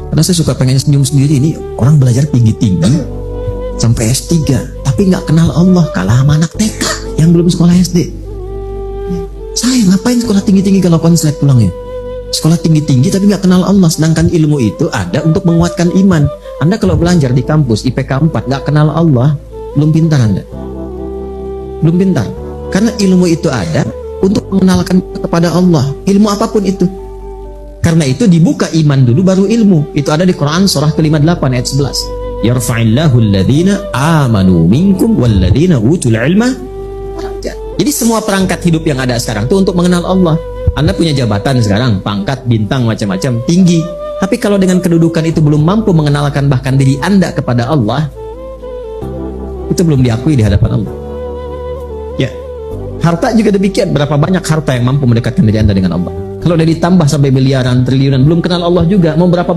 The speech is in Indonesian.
Karena saya suka pengen senyum sendiri, ini orang belajar tinggi-tinggi sampai S3 tapi nggak kenal Allah, kalah sama anak TK yang belum sekolah SD. Saya ngapain sekolah tinggi-tinggi kalau konslet pulangnya? Sekolah tinggi-tinggi tapi nggak kenal Allah, sedangkan ilmu itu ada untuk menguatkan iman. Anda kalau belajar di kampus IPK 4 nggak kenal Allah, belum pintar Anda. Belum pintar. Karena ilmu itu ada untuk mengenalkan kepada Allah, ilmu apapun itu. Karena itu dibuka iman dulu baru ilmu. Itu ada di Quran surah ke-58 ayat 11. Yarfa'illahu alladhina amanu minkum walladhina utul ilma. Jadi semua perangkat hidup yang ada sekarang itu untuk mengenal Allah. Anda punya jabatan sekarang, pangkat, bintang, macam-macam, tinggi. Tapi kalau dengan kedudukan itu belum mampu mengenalkan bahkan diri Anda kepada Allah, itu belum diakui di hadapan Allah. Ya, harta juga demikian. Berapa banyak harta yang mampu mendekatkan diri Anda dengan Allah? Kalau udah ditambah sampai miliaran, triliunan, belum kenal Allah juga, mau berapa